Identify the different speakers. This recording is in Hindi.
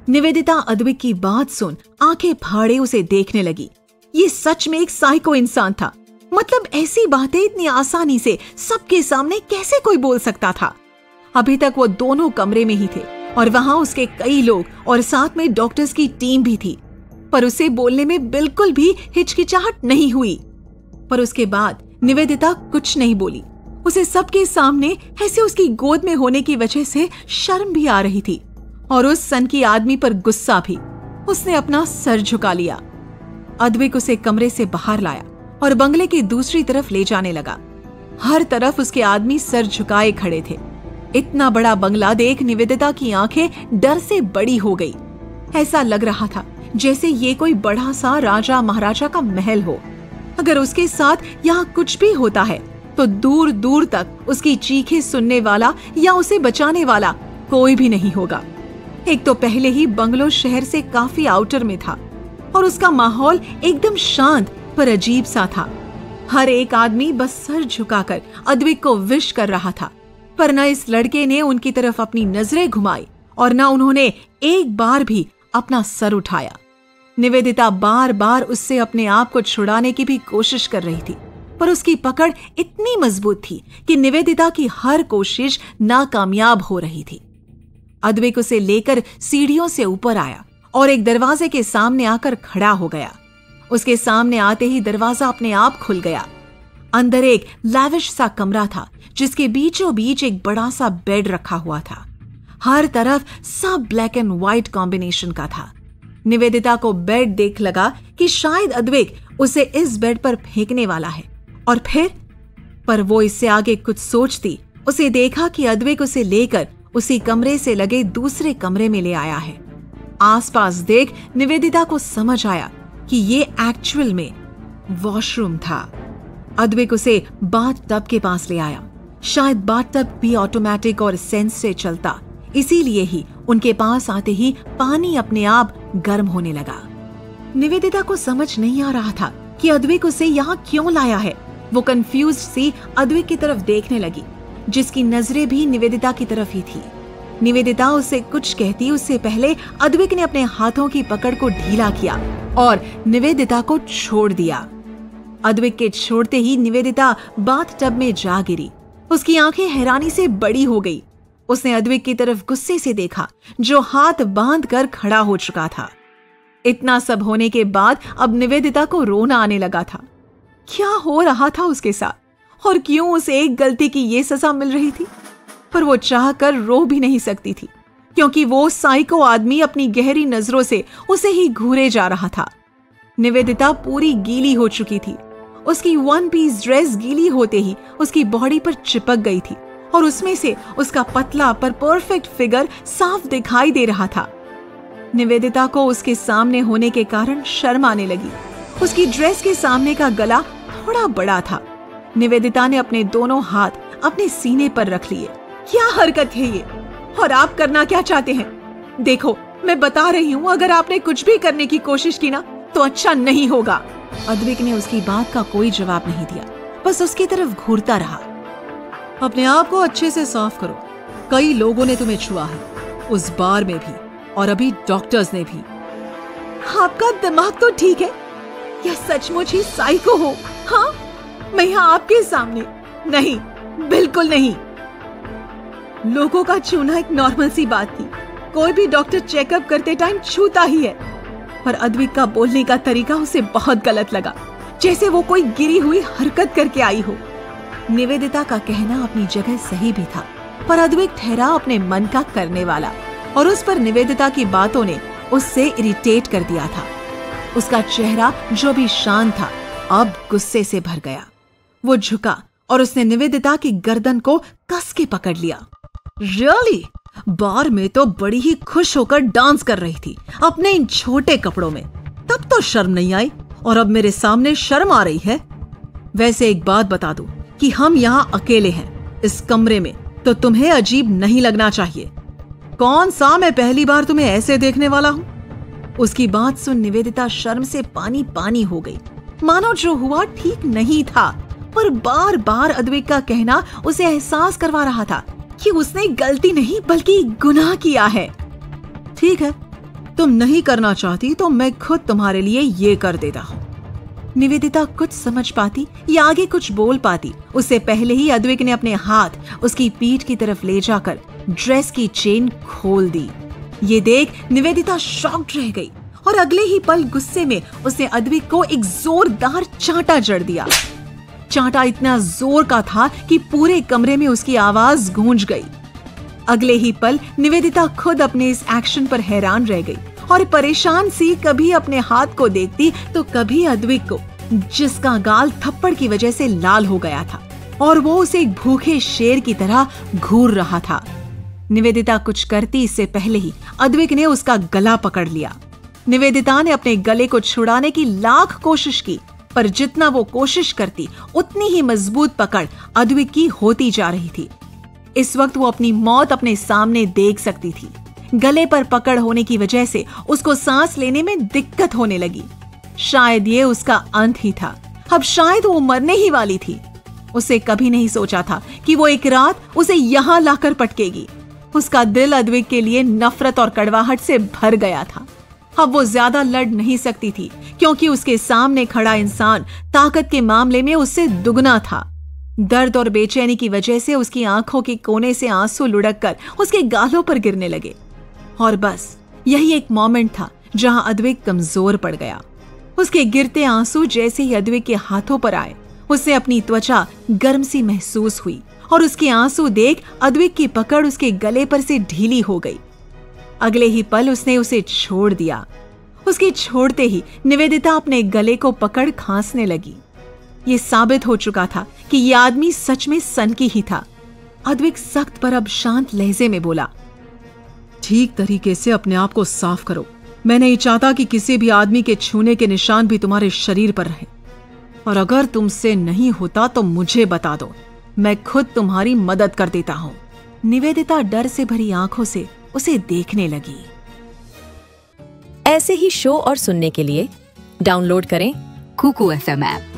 Speaker 1: निवेदिता अद्विक की बात सुन आंखें फाड़े उसे देखने लगी। ये सच में एक साइको इंसान था। मतलब ऐसी बातें इतनी आसानी से सबके सामने कैसे कोई बोल सकता था। अभी तक वो दोनों कमरे में ही थे और वहां उसके कई लोग और साथ में डॉक्टर्स की टीम भी थी, पर उसे बोलने में बिल्कुल भी हिचकिचाहट नहीं हुई। पर उसके बाद निवेदिता कुछ नहीं बोली। उसे सबके सामने ऐसे उसकी गोद में होने की वजह से शर्म भी आ रही थी और उस सन की आदमी पर गुस्सा भी। उसने अपना सर झुका लिया। अद्विक उसे कमरे से बाहर लाया और बंगले की दूसरी तरफ ले जाने लगा। हर तरफ उसके आदमी सर झुकाए खड़े थे। इतना बड़ा बंगला देख निवेदिता की आंखें डर से बड़ी हो गई। ऐसा लग रहा था जैसे ये कोई बड़ा सा राजा महाराजा का महल हो। अगर उसके साथ यहाँ कुछ भी होता है तो दूर दूर तक उसकी चीखें सुनने वाला या उसे बचाने वाला कोई भी नहीं होगा। एक तो पहले ही बंगलो शहर से काफी आउटर में था और उसका माहौल एकदम शांत पर अजीब सा था। हर एक आदमी बस सर झुकाकर अद्विक को विश कर रहा था, पर न इस लड़के ने उनकी तरफ अपनी नजरें घुमाई और न उन्होंने एक बार भी अपना सर उठाया। निवेदिता बार बार उससे अपने आप को छुड़ाने की भी कोशिश कर रही थी, पर उसकी पकड़ इतनी मजबूत थी कि निवेदिता की हर कोशिश नाकामयाब हो रही थी। अद्विक उसे लेकर सीढ़ियों से ऊपर आया और एक दरवाजे के सामने आकर खड़ा हो गया। उसके सामने आते ही दरवाजा अपने आप खुल गया। अंदर एक लैविश सा कमरा था जिसके बीचों बीच एक बड़ा सा बेड रखा हुआ था। हर तरफ सब ब्लैक एंड व्हाइट कॉम्बिनेशन का था। निवेदिता को बेड देख लगा कि शायद अद्विक उसे इस बेड पर फेंकने वाला है और फिर, पर वो इससे आगे कुछ सोचती उसे देखा कि अद्विक उसे लेकर उसी कमरे से लगे दूसरे कमरे में ले आया है। आसपास देख निवेदिता को समझ आया कि ये एक्चुअल में वॉशरूम था। अद्विक उसे बाथ टब के पास ले आया। शायद बाथ टब भी ऑटोमेटिक और सेंस से चलता, इसीलिए ही उनके पास आते ही पानी अपने आप गर्म होने लगा। निवेदिता को समझ नहीं आ रहा था कि अद्विक उसे यहाँ क्यों लाया है। वो कंफ्यूज्ड सी अद्विक की तरफ देखने लगी, जिसकी नजरें भी निवेदिता की तरफ ही थी। निवेदिता उससे कुछ कहती उससे पहले अद्विक ने अपने हाथों की पकड़ को ढीला किया और निवेदिता को छोड़ दिया। अद्विक के छोड़ते ही निवेदिता बाथ टब में जा गिरी। उसकी आंखें हैरानी से बड़ी हो गई। उसने अद्विक की तरफ गुस्से से देखा, जो हाथ बांध कर खड़ा हो चुका था। इतना सब होने के बाद अब निवेदिता को रोना आने लगा था। क्या हो रहा था उसके साथ और क्यों उसे एक गलती की ये सजा मिल रही थी? पर वो चाहकर रो भी नहीं सकती थी, क्योंकि वो साइको आदमी अपनी गहरी नजरों से उसे ही घूरे जा रहा था। निवेदिता पूरी गीली हो चुकी थी। उसकी वन पीस ड्रेस गीली होते ही उसकी बॉडी पर चिपक गई थी और उसमें से उसका पतला पर परफेक्ट फिगर साफ दिखाई दे रहा था। निवेदिता को उसके सामने होने के कारण शर्म आने लगी। उसकी ड्रेस के सामने का गला थोड़ा बड़ा था। निवेदिता ने अपने दोनों हाथ अपने सीने पर रख लिए। क्या हरकत है ये? और आप करना क्या चाहते हैं? देखो, मैं बता रही हूँ, अगर आपने कुछ भी करने की कोशिश की ना तो अच्छा नहीं होगा। अद्विक ने उसकी बात का कोई जवाब नहीं दिया, बस उसकी तरफ घूरता रहा।
Speaker 2: अपने आप को अच्छे से साफ करो। कई लोगों ने तुम्हें छुआ है, उस बार में भी और अभी डॉक्टर्स ने भी।
Speaker 1: आपका दिमाग तो ठीक है या सचमुच ही साइको हो? हाँ, मैं यहाँ आपके सामने नहीं, बिल्कुल नहीं। लोगों का छूना एक नॉर्मल सी बात थी। कोई भी डॉक्टर चेकअप करते टाइम छूता ही है। पर अद्विक का बोलने का तरीका उसे बहुत गलत लगा, जैसे वो कोई गिरी हुई हरकत करके आई हो। निवेदिता का कहना अपनी जगह सही भी था, पर अद्विक ठहरा अपने मन का करने वाला और उस पर निवेदिता की बातों ने उससे इरिटेट कर दिया था। उसका चेहरा जो भी शांत था अब गुस्से से भर गया। वो झुका और उसने निवेदिता की गर्दन को कस के पकड़ लिया।
Speaker 2: रियली? बार में तो बड़ी ही खुश होकर डांस कर रही थी अपने इन छोटे कपड़ों में, तब तो शर्म नहीं आई और अब मेरे सामने शर्म आ रही है। वैसे एक बात बता दूं कि हम यहाँ अकेले हैं इस कमरे में, तो तुम्हें अजीब नहीं लगना चाहिए। कौन सा मैं पहली बार तुम्हें ऐसे देखने वाला हूँ?
Speaker 1: उसकी बात सुन निवेदिता शर्म से पानी पानी हो गई, मानो जो हुआ ठीक नहीं था। पर बार बार अद्विक का कहना उसे एहसास करवा रहा था कि उसने गलती नहीं बल्कि गुनाह किया है।
Speaker 2: ठीक है, तुम नहीं करना चाहती तो मैं खुद तुम्हारे लिए ये कर देता हूँ।
Speaker 1: निवेदिता कुछ समझ पाती या आगे कुछ बोल पाती उससे पहले ही अद्विक ने अपने हाथ उसकी पीठ की तरफ ले जाकर ड्रेस की चेन खोल दी। ये देख निवेदिता शॉक्ड रह गई और अगले ही पल गुस्से में उसने अद्विक को एक जोरदार चांटा जड़ दिया। चांटा इतना जोर का था कि पूरे कमरे में उसकी आवाज गूंज गई। अगले ही पल निवेदिता खुद अपने इस एक्शन पर हैरान रह गई और परेशान सी कभी अपने हाथ को देखती तो कभी अद्विक को, जिसका गाल थप्पड़ की वजह से लाल हो गया था और वो उसे एक भूखे शेर की तरह घूर रहा था। निवेदिता कुछ करती इससे पहले ही अद्विक ने उसका गला पकड़ लिया। निवेदिता ने अपने गले को छुड़ाने की लाख कोशिश की, पर जितना वो कोशिश करती उतनी ही मजबूत पकड़ अद्विक की होती जा रही थी। इस वक्त वो अपनी मौत अपने सामने देख सकती थी। गले पर पकड़ होने की वजह से उसको सांस लेने में दिक्कत होने लगी। शायद ये उसका अंत ही था। अब शायद वो मरने ही वाली थी। उसे कभी नहीं सोचा था कि वो एक रात उसे यहाँ लाकर पटकेगी। उसका दिल अद्विक के लिए नफरत और कड़वाहट से भर गया था। अब वो ज्यादा लड़ नहीं सकती थी क्योंकि उसके सामने खड़ा इंसान ताकत के मामले में उससे दुगना था। दर्द और बेचैनी की वजह से उसकी आंखों के कोने से आंसू लुढ़ककर उसके गालों पर गिरने लगे। और बस यही एक मोमेंट था जहां अद्विक कमजोर पड़ गया। उसके गिरते आंसू जैसे ही अद्विक के हाथों पर आए, उसे अपनी त्वचा गर्म सी महसूस हुई और उसके आंसू देख अद्विक की पकड़ उसके गले पर से ढीली हो गई। अगले ही पल उसने उसे छोड़ दिया। उसके छोड़ते ही निवेदिता अपने गले को पकड़ खांसने लगी। ये साबित हो चुका था कि ये आदमी सच में सनकी ही था। अद्विक सख्त पर अब शांत लहजे में बोला,
Speaker 2: ठीक तरीके से अपने आप को साफ करो। मैं नहीं चाहता कि किसी भी आदमी के छूने के निशान भी तुम्हारे शरीर पर रहे। और अगर तुमसे नहीं होता तो मुझे बता दो, मैं खुद तुम्हारी मदद कर देता हूँ।
Speaker 1: निवेदिता डर से भरी आंखों से उसे देखने लगी।
Speaker 3: ऐसे ही शो और सुनने के लिए डाउनलोड करें कुकू FM ऐप।